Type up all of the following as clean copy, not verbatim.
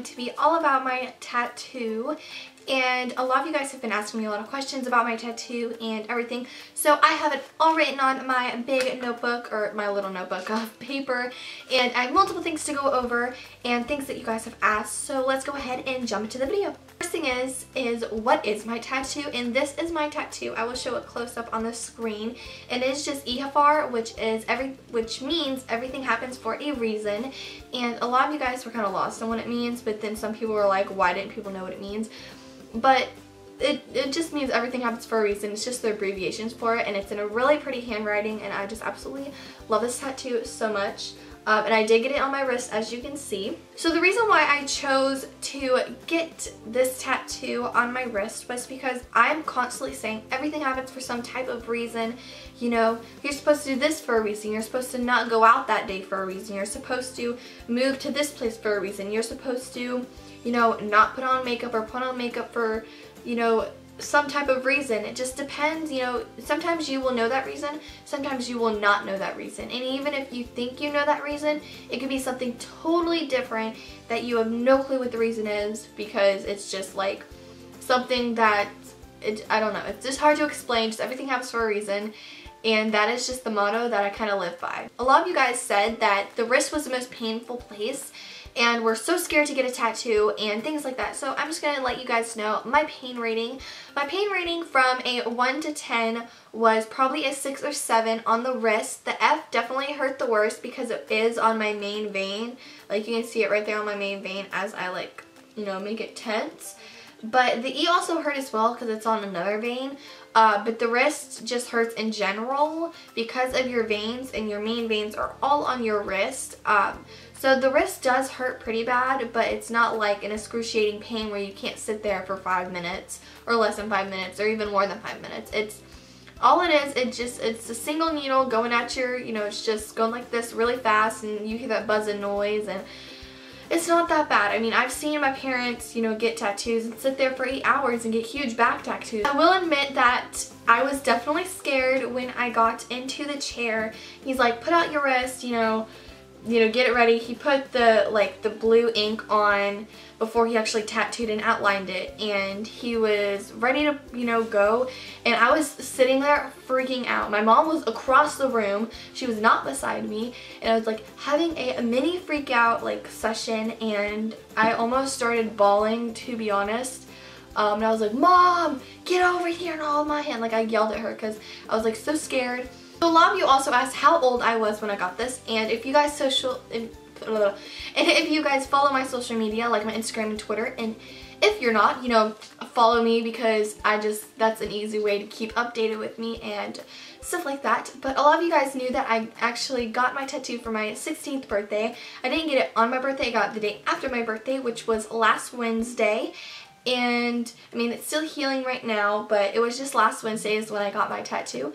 going to be all about my tattoo. And a lot of you guys have been asking me a lot of questions about my tattoo and everything. So I have it all written on my big notebook, or my little notebook of paper. And I have multiple things to go over and things that you guys have asked. So let's go ahead and jump into the video. First thing is what is my tattoo? And this is my tattoo. I will show it close up on the screen. And it is just EHFAR, which means everything happens for a reason. And a lot of you guys were kind of lost on what it means, but then some people were like, why didn't people know what it means? But it just means everything happens for a reason. It's just the abbreviations for it, and it's in a really pretty handwriting, and I just absolutely love this tattoo so much. And I did get it on my wrist, as you can see. So the reason why I chose to get this tattoo on my wrist was because I'm constantly saying everything happens for some type of reason. You know, you're supposed to do this for a reason. You're supposed to not go out that day for a reason. You're supposed to move to this place for a reason. You're supposed to, you know, not put on makeup or put on makeup for, you know, some type of reason. It just depends, you know. Sometimes you will know that reason, sometimes you will not know that reason. And even if you think you know that reason, it could be something totally different that you have no clue what the reason is, because it's just like something that, I don't know, it's just hard to explain. Just everything happens for a reason. And that is just the motto that I kind of live by. A lot of you guys said that the wrist was the most painful place and we're so scared to get a tattoo and things like that. So I'm just going to let you guys know my pain rating. My pain rating from a 1 to 10 was probably a 6 or 7 on the wrist. The F definitely hurt the worst because it is on my main vein. Like, you can see it right there on my main vein as I, like, you know, make it tense. But the E also hurt as well because it's on another vein. But the wrist just hurts in general because of your veins, and your main veins are all on your wrist. So the wrist does hurt pretty bad, but it's not like an excruciating pain where you can't sit there for 5 minutes or less than 5 minutes or even more than 5 minutes. It's all it is, it's a single needle going at your, you know, it's just going like this really fast, and you hear that buzzing noise, and it's not that bad. I mean, I've seen my parents, you know, get tattoos and sit there for 8 hours and get huge back tattoos. I will admit that I was definitely scared when I got into the chair. He's like, put out your wrist, you know, get it ready. He put the blue ink on before he actually tattooed and outlined it, and he was ready to, you know, go, and I was sitting there freaking out. My mom was across the room. She was not beside me, and I was like having a mini freak out like session, and I almost started bawling, to be honest. And I was like, Mom, get over here and hold my hand. Like, I yelled at her because I was like so scared. So a lot of you also asked how old I was when I got this, and if you guys if you guys follow my social media, like my Instagram and Twitter, and if you're not, you know, follow me, because that's an easy way to keep updated with me and stuff like that. But a lot of you guys knew that I actually got my tattoo for my 16th birthday. I didn't get it on my birthday, I got it the day after my birthday, which was last Wednesday. And I mean, it's still healing right now, but it was just last Wednesday is when I got my tattoo.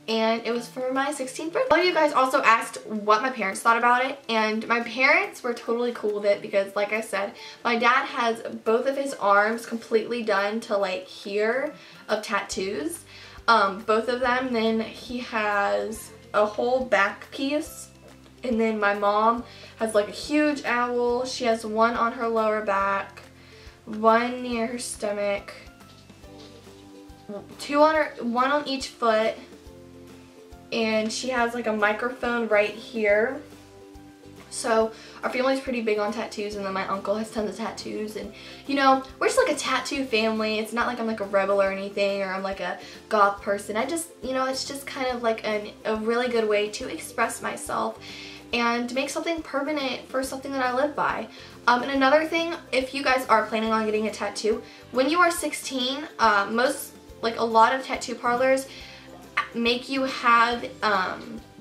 And it was for my 16th birthday. A lot of you guys also asked what my parents thought about it, and my parents were totally cool with it because, like I said, my dad has both of his arms completely done to like here of tattoos, both of them. Then he has a whole back piece, and then my mom has like a huge owl. She has one on her lower back, one near her stomach, one on each foot. And she has like a microphone right here. So our family's pretty big on tattoos, and then my uncle has tons of tattoos, and you know, we're just like a tattoo family. It's not like I'm like a rebel or anything, or I'm like a goth person. I just, you know, it's just kind of like a really good way to express myself and to make something permanent for something that I live by. And another thing, if you guys are planning on getting a tattoo, when you are 16, a lot of tattoo parlors make you have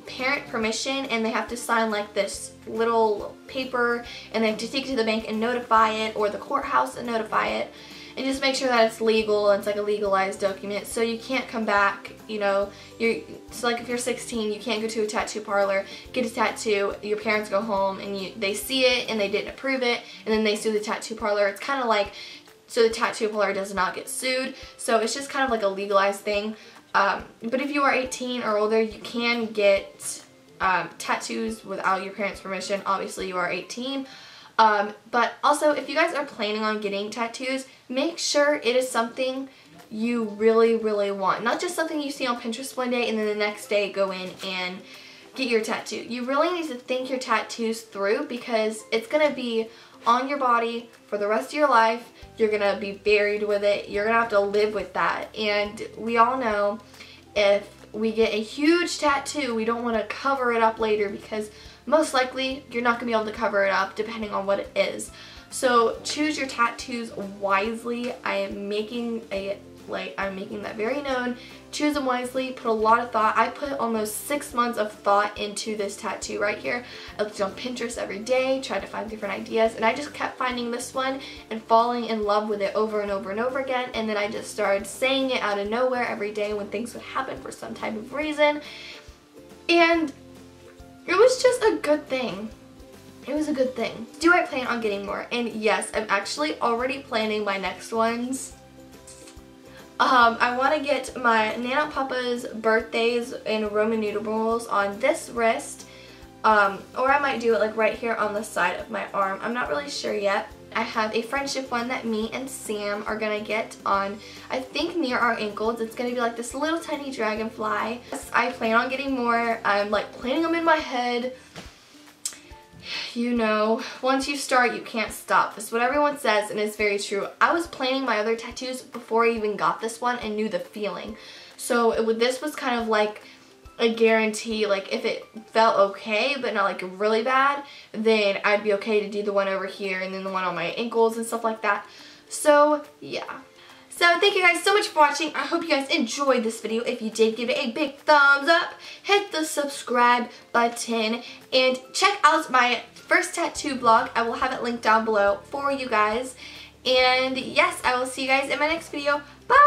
parent permission, and they have to sign like this little paper, and they have to take it to the bank and notify it, or the courthouse and notify it, and just make sure that it's legal. It's like a legalized document, so you can't come back, you know, so like if you're 16, you can't go to a tattoo parlor, get a tattoo, your parents go home and they see it and they didn't approve it, and then they sue the tattoo parlor. It's kind of like, so the tattoo parlor does not get sued, so it's just kind of like a legalized thing. But if you are 18 or older, you can get tattoos without your parents' permission. Obviously, you are 18. But also, if you guys are planning on getting tattoos, make sure it is something you really, really want. Not just something you see on Pinterest one day and then the next day go in and get your tattoo. You really need to think your tattoos through because it's going to be on your body for the rest of your life. You're going to be buried with it. You're going to have to live with that. And we all know if we get a huge tattoo, we don't want to cover it up later because most likely you're not going to be able to cover it up depending on what it is. So choose your tattoos wisely. I'm making that very known. Choose them wisely. Put a lot of thought. I put almost 6 months of thought into this tattoo right here. I looked on Pinterest every day, tried to find different ideas, and I just kept finding this one and falling in love with it over and over and over again. And then I just started saying it out of nowhere every day when things would happen for some type of reason. And it was just a good thing. It was a good thing. Do I plan on getting more? And yes, I'm actually already planning my next ones. I want to get my Nana Papa's birthdays and Roman numerals on this wrist, or I might do it like right here on the side of my arm. I'm not really sure yet. I have a friendship one that me and Sam are going to get on, I think, near our ankles. It's going to be like this little tiny dragonfly. I plan on getting more. I'm like planning them in my head. You know, once you start, you can't stop. That's what everyone says, and it's very true. I was planning my other tattoos before I even got this one and knew the feeling. So this was kind of like a guarantee. Like if it felt okay, but not like really bad, then I'd be okay to do the one over here and then the one on my ankles and stuff like that. So yeah. So thank you guys so much for watching. I hope you guys enjoyed this video. If you did, give it a big thumbs up. Hit the subscribe button. And check out my first tattoo blog. I will have it linked down below for you guys. And yes, I will see you guys in my next video. Bye!